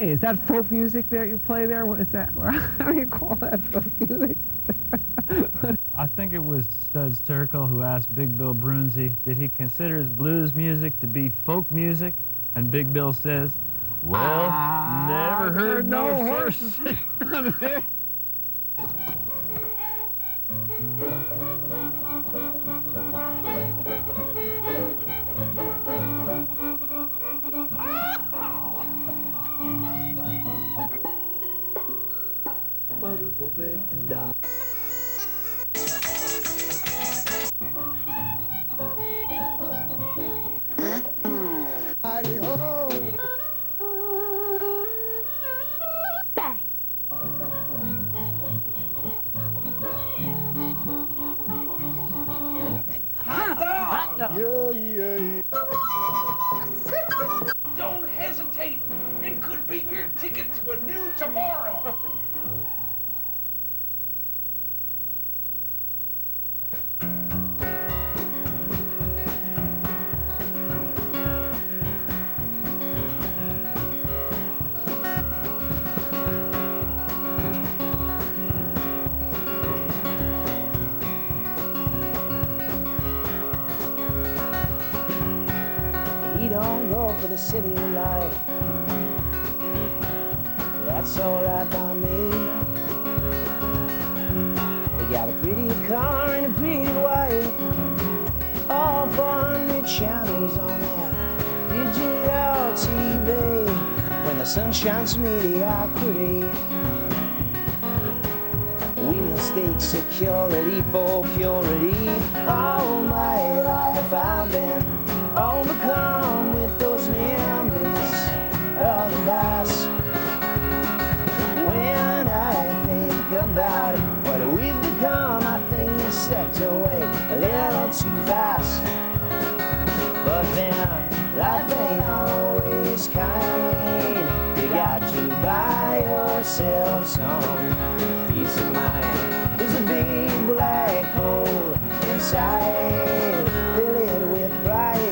Hey, is that folk music that you play there? What is that? How do you call that folk music? I think it was Studs Terkel who asked Big Bill Brunzi, did he consider his blues music to be folk music? And Big Bill says, well, never heard no horses. Don't hesitate. It could be your ticket to a new tomorrow. He don't go for the city life. That's alright by me. He got a pretty car and a pretty wife. All 400 channels on that digital TV. When the sun shines mediocrity, we mistake security for purity. All my life I've been overcome with those memories of the past. When I think about what we've become, I think you stepped away a little too fast. But then life ain't always kind. You got to buy yourself some peace of mind. There's a big black hole inside, fill it with pride.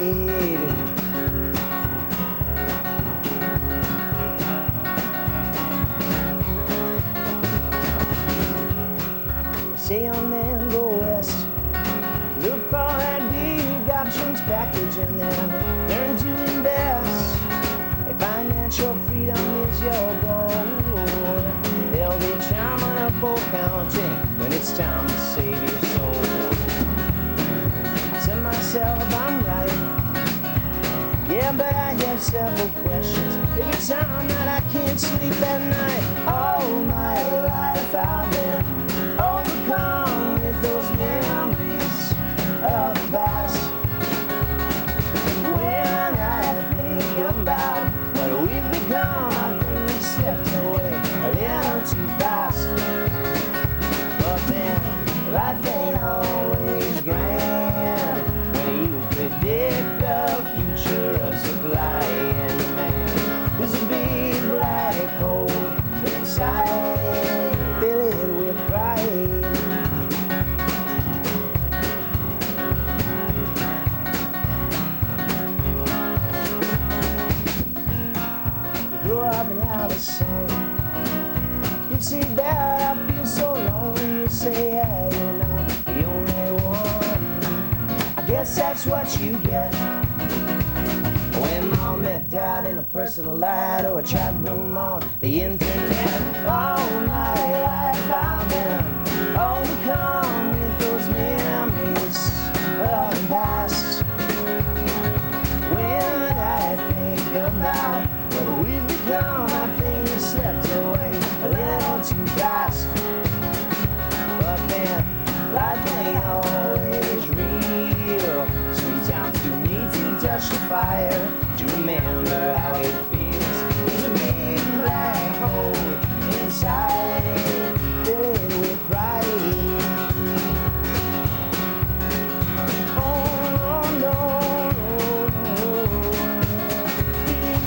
Say young man, go west, look for that big options package and then learn to invest. If financial freedom is your goal, there'll be time enough for counting when it's time to save your soul. I tell myself I'm right, yeah, but I have several questions every time that I can't sleep at night. All my life I've been overcome with those memories of the past. When I think about what we've become, I think we stepped away a little too fast. But then life ain't always grand when you predict the future of supply and demand. There's a big black hole inside, fill it with pride. You grew up and have a son. You say, Dad, I feel so lonely. You say, yeah, you're not the only one. I guess that's what you get when Mom met Dad in a personal light or a chat room on the internet. All my life I've been overcome with those memories of the past. When I think about what we've become, I think we stepped away a little too fast. But then life ain't always real. Sometimes you need to touch the fire to remember how it feels. There's a big black hole inside, fill it with pride. Oh no, no,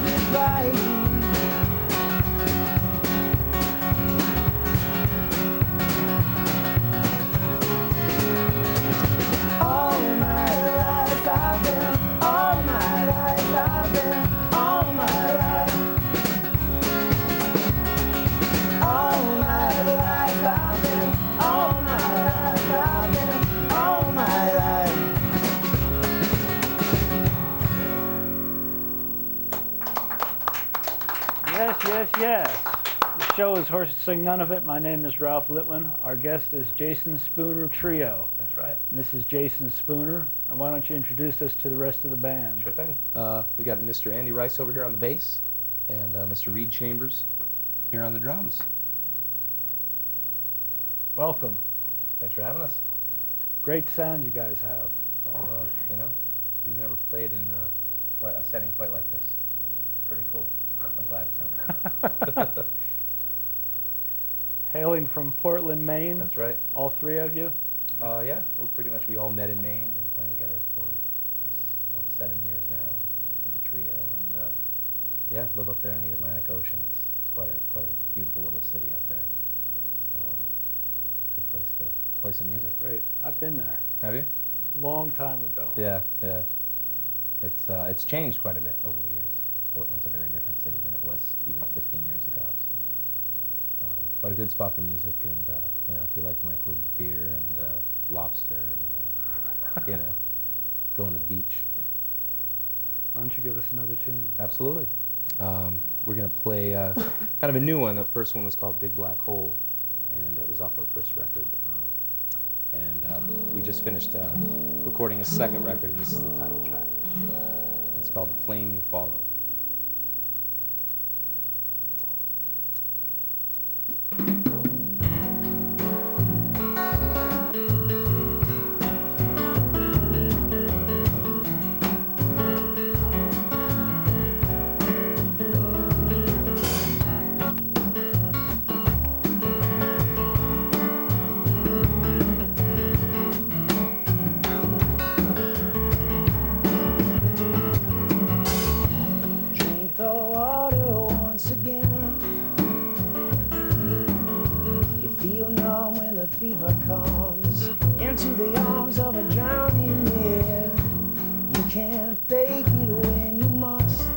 big pride. All my life I've been, all my life I've been, all Yes, yes, yes. The show is Horses Sing None of It. My name is Ralph Litwin. Our guest is Jason Spooner Trio. That's right. And this is Jason Spooner. And why don't you introduce us to the rest of the band? Sure thing. We got Mr. Andy Rice over here on the bass, and Mr. Reed Chambers here on the drums. Welcome. Thanks for having us. Great sound you guys have. Well, you know, we've never played in quite a setting quite like this. It's pretty cool. I'm glad it sounds. Hailing from Portland, Maine. That's right. All three of you? Yeah, we all met in Maine. Been playing together for about 7 years now as a trio, and yeah, live up there in the Atlantic Ocean. It's quite a beautiful little city up there. So good place to play some music. Great. I've been there. Have you? Long time ago. Yeah, yeah. It's changed quite a bit over the years. Portland's a very different city than it was even 15 years ago. So. But a good spot for music, and you know, if you like micro beer and lobster and you know, going to the beach. Why don't you give us another tune? Absolutely. We're gonna play kind of a new one. The first one was called Big Black Hole, and it was off our first record. And we just finished recording a second record, and this is the title track. It's called The Flame You Follow. Fever comes into the arms of a drowning man. You can't fake it when you must.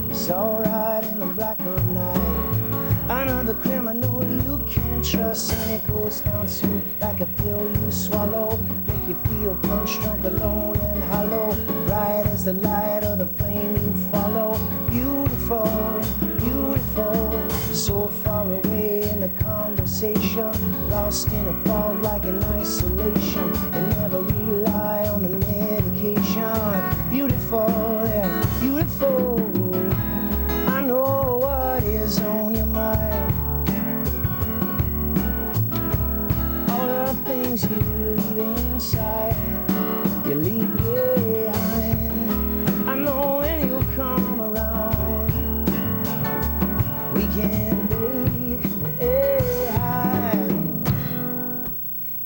It's alright in the black of night. Another criminal you can't trust, and it goes down to like a pill you swallow. Make you feel punch drunk, alone and hollow. Bright as the light of the flame you follow. Beautiful, beautiful, so far away in the conversation, lost in a fog like in isolation, and never rely on the medication. Beautiful, yeah, beautiful. I know what is on your mind. All the things you leave inside, you leave behind. I know when you come around, we can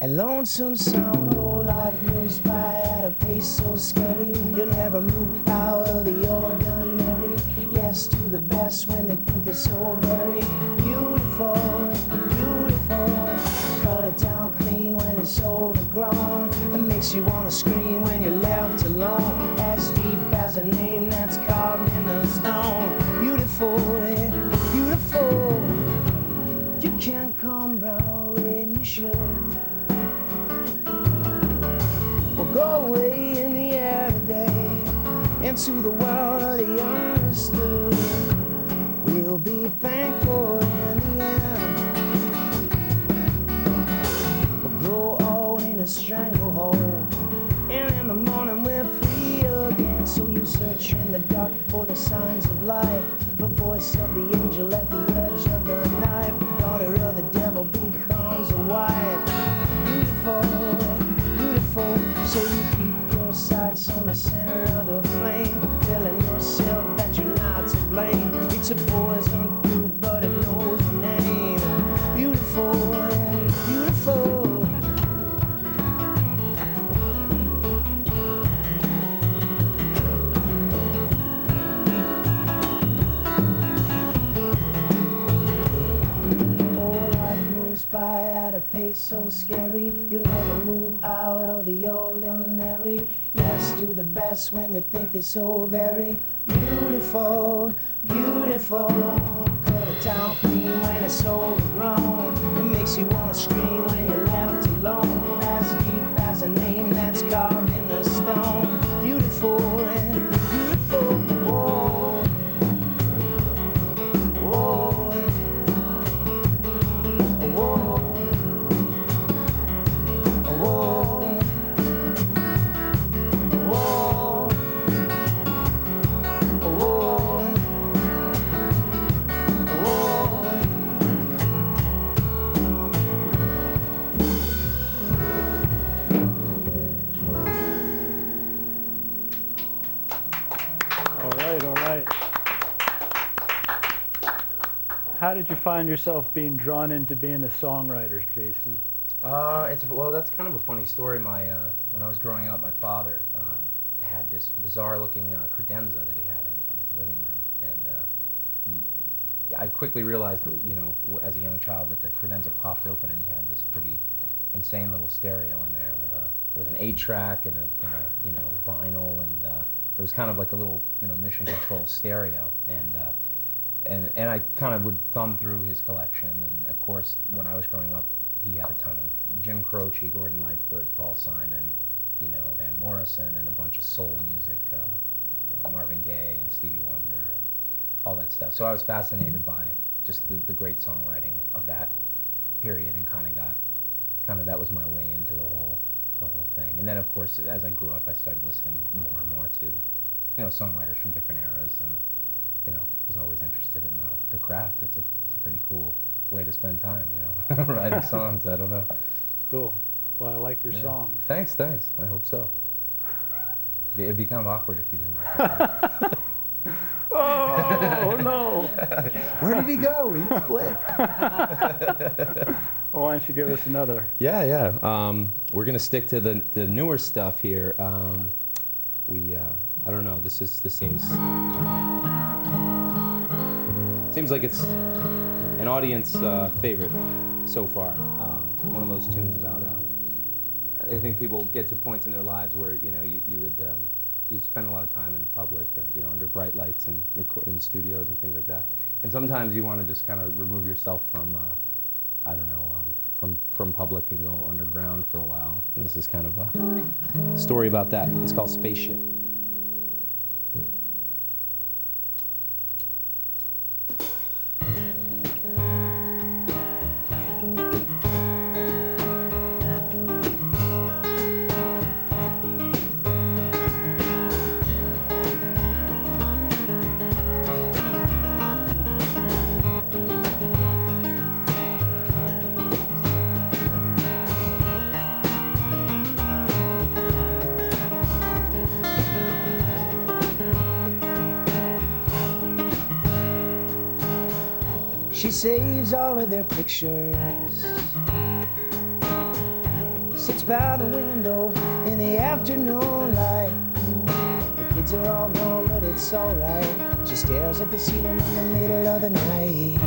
a lonesome sound, oh, life moves by at a pace so scary. You'll never move out of the ordinary. Yes to the best when they think they're so very beautiful, beautiful. Cut it down clean when it's overgrown. It makes you want to scream when you're left alone. As deep as a name that's carved in the stone. Beautiful, yeah, beautiful. You can't come round when you should. Go away in the air today, into the world of the understood. We'll be thankful in the end. We'll grow old in a stranglehold, and in the morning we're free again. So you search in the dark for the signs of life. The voice of the angel at the edge of the knife. Daughter of the devil becomes a wife. Beautiful, beautiful. So you keep your sights on the center of the flame, telling yourself that you're not to blame. It's a poison fruit, but it knows your name. Beautiful, beautiful. Oh, life moves by at a pace so scary. You'll never move out of the ordinary. Yes, do the best when they think they're so very beautiful, beautiful. Cut it down clean when it's overgrown. It makes you want to scream when you're left alone. As deep as a name that's carved in the stone. Beautiful and beautiful. Whoa. how did you find yourself being drawn into being a songwriter, Jason? Well, that's kind of a funny story. When I was growing up, my father had this bizarre-looking credenza that he had in his living room, and I quickly realized that, you know, as a young child, that the credenza popped open and he had this pretty insane little stereo in there with an 8-track and a you know, vinyl, and it was kind of like a little, you know, mission control stereo, and I kind of would thumb through his collection, and of course, when I was growing up, he had a ton of Jim Croce, Gordon Lightfoot, Paul Simon, you know, Van Morrison, and a bunch of soul music, you know, Marvin Gaye and Stevie Wonder, and all that stuff. So I was fascinated by just the great songwriting of that period, and kind of that was my way into the whole thing. And then, of course, as I grew up, I started listening more and more to, you know, songwriters from different eras, and, you know, was always interested in the craft. It's a pretty cool way to spend time, you know, writing songs. I don't know. Cool. Well, I like your songs. Thanks. I hope so. It'd be kind of awkward if you didn't like it. Oh, no. Where did he go? He split. Well, why don't you give us another? Yeah. We're going to stick to the newer stuff here. I don't know, this seems like it's an audience favorite so far. One of those tunes about, I think people get to points in their lives where, you know, you spend a lot of time in public, you know, under bright lights and in studios and things like that. And sometimes you want to just kind of remove yourself from, I don't know, from public and go underground for a while. And this is kind of a story about that. It's called Spaceship. She saves all of their pictures, sits by the window in the afternoon light. The kids are all gone, but it's alright. She stares at the ceiling in the middle of the night.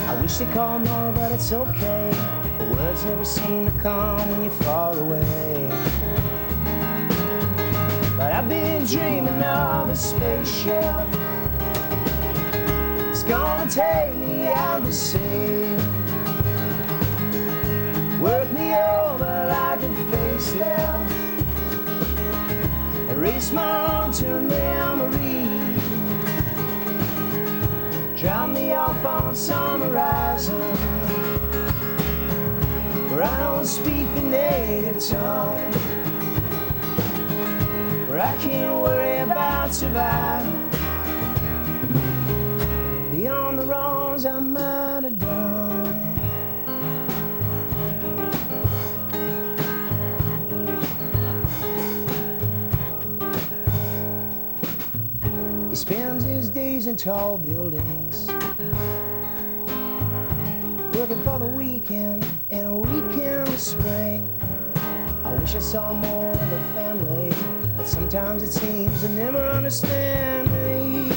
I wish they called more, but it's okay. The words never seem to come when you're far away. But I've been dreaming of a spaceship. It's gonna take me out to sea, work me over like a facelift, erase my long-term memory, drop me off on some horizon where I don't speak the native tongue, where I can't worry about surviving beyond the wrongs I might have done. He spends his days in tall buildings, working for the weekend and a weekend of spring. I wish I saw more of the family, but sometimes it seems they never understand me.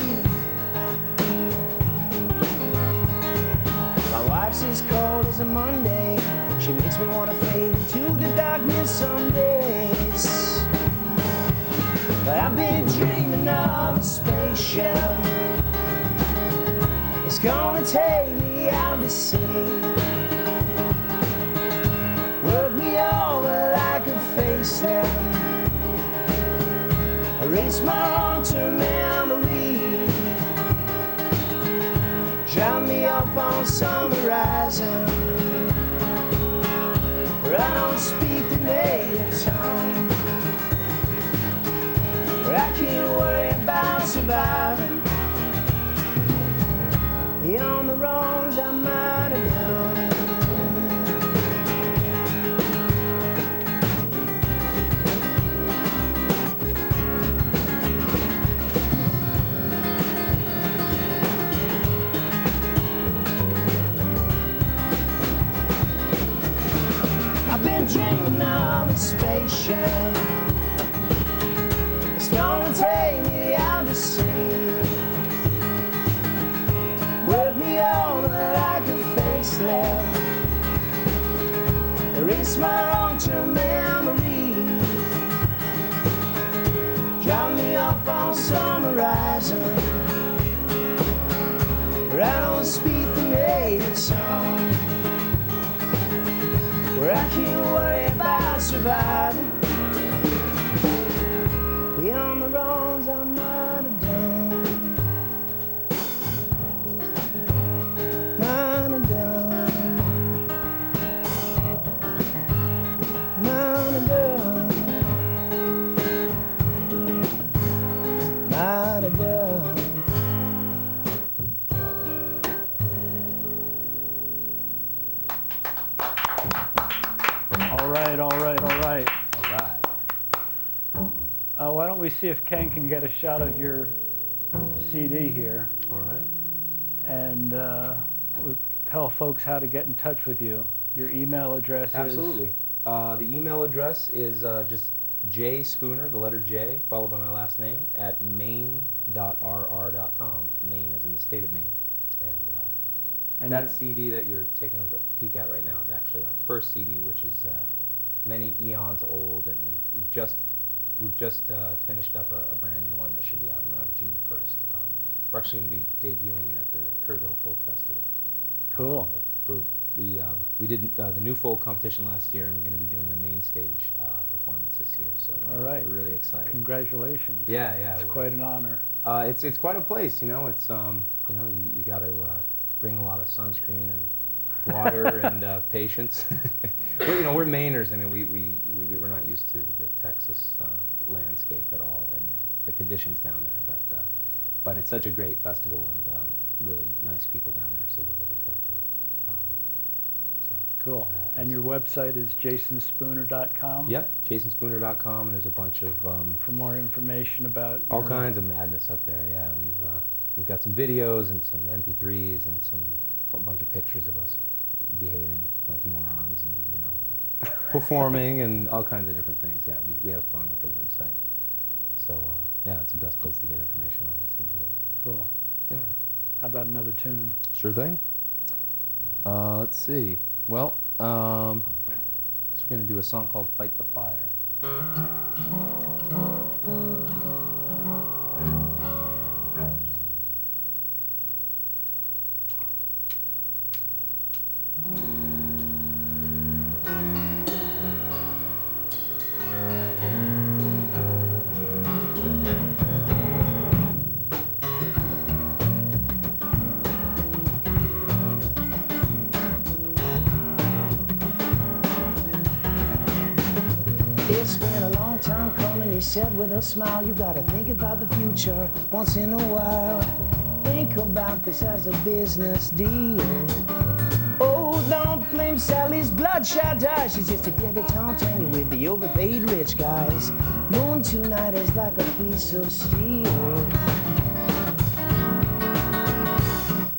My wife's as cold as a Monday. She makes me want to fade into the darkness some days. But I've been dreaming of a spaceship. It's gonna take me out to sea, work me over like a facelift, erase my long-term memory, drop me off on some horizon where I don't speak the native tongue, where I can't worry about surviving beyond the wrongs I might have done. nation. It's gonna take me out to sea. Work me over like a facelift. Erase my long-term memory. Drop me up on some horizon where I don't speak the native song, where I can't worry about surviving beyond the wrongs I might have done. Might have done. Might have done. Might have done. All right, all right, all right. All right. Why don't we see if Ken can get a shot of your CD here, All right. and we'll tell folks how to get in touch with you. Your email address Absolutely. The email address is just jspooner, the letter J, followed by my last name, at maine.rr.com. Maine is in the state of Maine. And that CD that you're taking a peek at right now is actually our first CD, which is many eons old, and we've just finished up a brand new one that should be out around June 1st. We're actually going to be debuting it at the Kerrville Folk Festival. Cool. We did the New Folk competition last year, and we're going to be doing a main stage performance this year. So All right. we're really excited. Congratulations. Yeah. It's quite an honor. It's quite a place, you know. It's you got to bring a lot of sunscreen and water and patience. We're Mainers. I mean, we're not used to the Texas landscape at all and the conditions down there. But it's such a great festival and really nice people down there. So we're looking forward to it. Cool. And your website is jasonspooner.com? Yep, jasonspooner.com, and there's a bunch of For more information about all kinds of madness up there. Yeah, we've got some videos and some MP3s and a bunch of pictures of us behaving like morons and performing and all kinds of different things. Yeah, we have fun with the website. So yeah, it's the best place to get information on us these days. Cool. Yeah. How about another tune? Sure thing. Let's see. Well, so we're going to do a song called Fight the Fire. It's been a long time coming, he said with a smile. You gotta think about the future once in a while. Think about this as a business deal. Oh, don't blame Sally's bloodshot eyes. She's just a debutante hanging with the overpaid rich guys. Knowing tonight is like a piece of steel.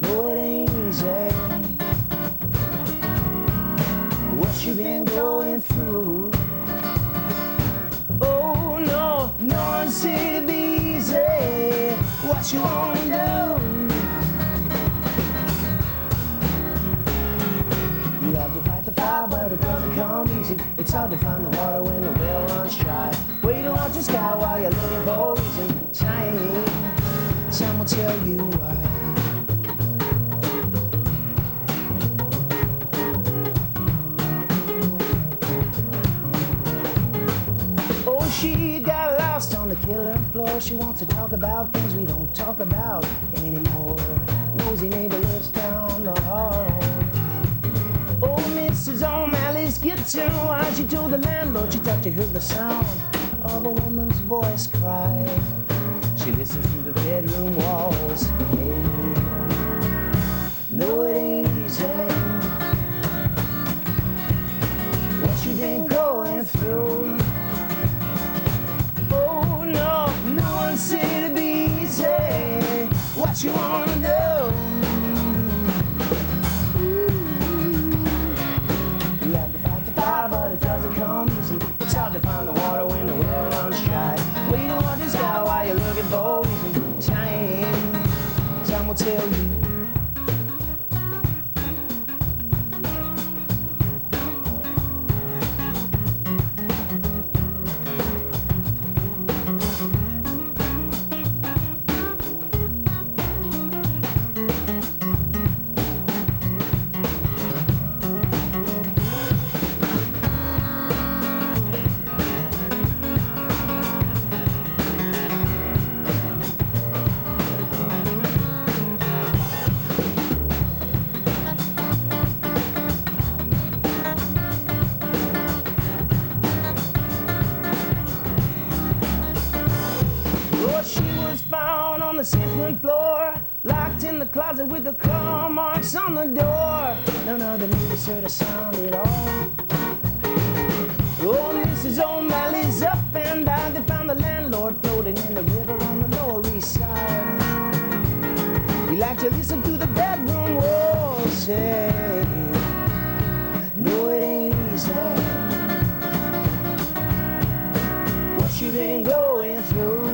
No, it ain't easy what you been going through. Oh no, no one said it'd be easy. What you wanna do? You have to fight the fire, but it doesn't come easy. It's hard to find the water when the well runs dry. Wait to watch the sky while you're looking for a reason. Time will tell you why. She got lost on the killing floor. She wants to talk about things we don't talk about anymore. Nosy neighbor lives down the hall. Oh, Mrs. O'Malley's getting wild. She told the landlord she thought she heard the sound of a woman's voice cry. She listens through the bedroom walls. Hey, no, it ain't easy what you been going through. Say to be easy, what you wanna do? You have to fight the fire, but it doesn't come easy. It's hard to find tell you. The second floor, locked in the closet with the claw marks on the door. None of the neighbors heard a sound at all. Oh, Mrs. O'Malley's up and down. They found the landlord floating in the river on the Lower East Side. He liked to listen to the bedroom walls say, no, it ain't easy what you been going through.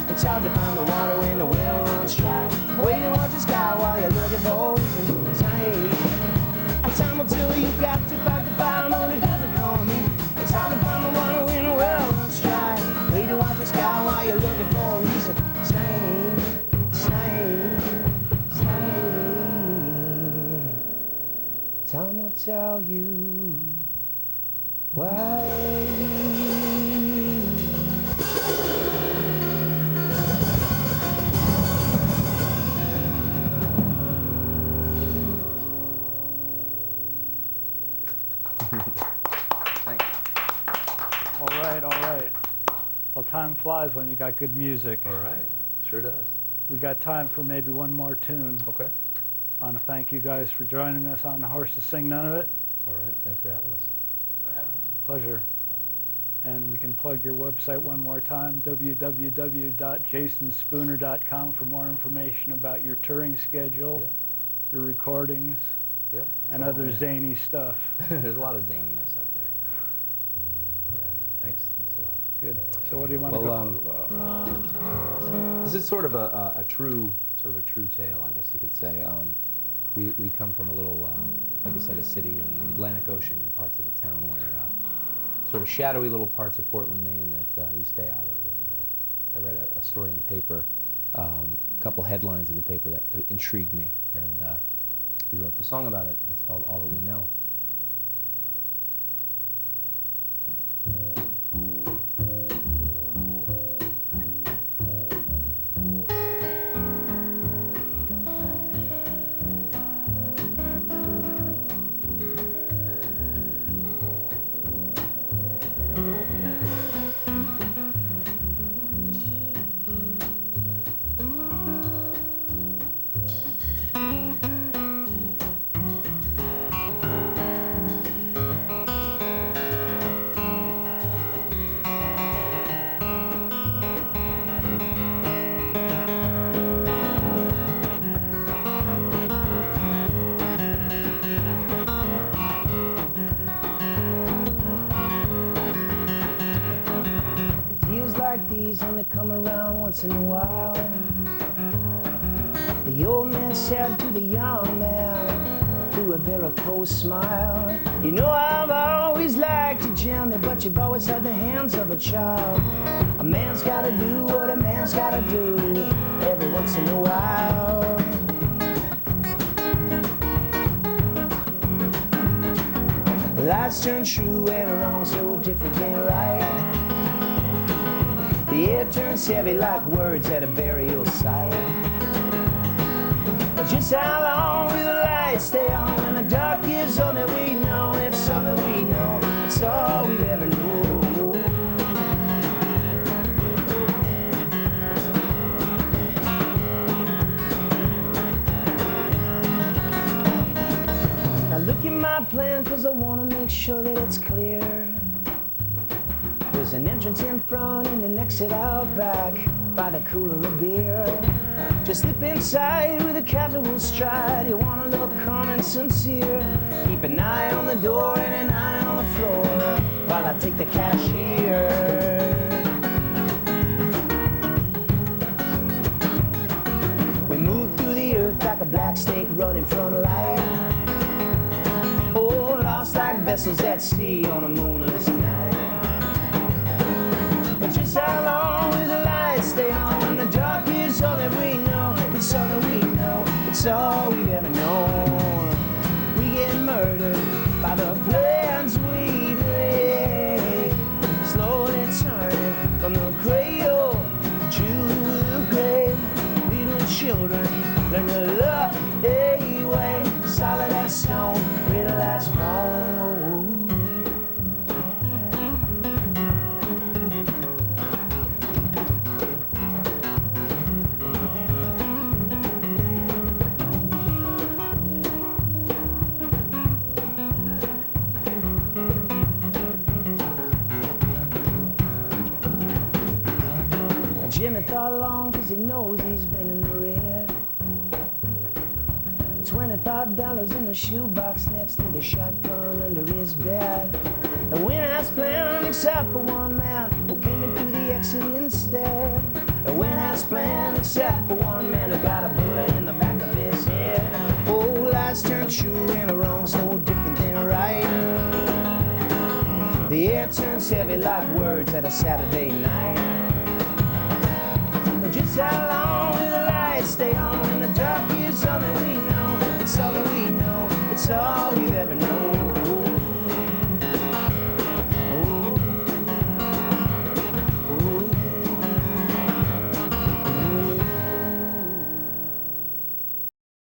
It's hard to find the water when the well runs dry. Wait and watch the sky while you're looking for reasons. Time will tell you got to fight the fire, no, it doesn't come easy. It's hard to find the water when the well runs dry. Wait and watch the sky while you're looking for a reason. Time will tell you why. All right. Well, time flies when you got good music. All right, sure does. We got time for maybe one more tune. Okay. I want to thank you guys for joining us on The Horse to Sing None of It. All right, thanks for having us. Pleasure. And we can plug your website one more time, www.jasonspooner.com, for more information about your touring schedule, your recordings, and other zany stuff. There's a lot of zaniness up there, yeah. Thanks a lot. Good. So what do you want to go? This is sort of a true tale, I guess you could say. We come from a little, like I said, a city in the Atlantic Ocean, in parts of the town where sort of shadowy little parts of Portland, Maine that you stay out of. And I read a story in the paper, a couple headlines in the paper that intrigued me, and we wrote the song about it. It's called All That We Know. Only come around once in a while. The old man said to the young man through a varicose smile, you know I've always liked you, Jimmy, but you've always had the hands of a child. A man's gotta do what a man's gotta do every once in a while. Lights turn true and wrong, so different ain't right. The air turns heavy like words at a burial site. But just how long will the lights stay on when the dark is all that we know? It's all that we know, it's all we ever know. Now look at my plan, cause I wanna make sure that it's clear. There's an entrance in front and an exit out back. by the cooler of beer. Just slip inside with a casual stride. You wanna look calm and sincere. Keep an eye on the door and an eye on the floor while I take the cashier. We move through the earth like a black snake running from light. Oh, lost like vessels at sea on a moonless night. But just how long will the lights stay on when the dark is all that we know? It's all that we know, it's all we've ever known. We get murdered by the plans we made, slowly turning from the cradle to the grave. Little children learn to love anyway, solid as stone, brittle as bone. Jimmy thought long cause he knows he's been in the red. $25 in the shoebox next to the shotgun under his bed. And went as planned except for one man who came in through the exit instead. And went as planned except for one man who got a bullet in the back of his head. Oh, lies turn true and the wrong's no different than right. The air turns heavy like words at a Saturday night.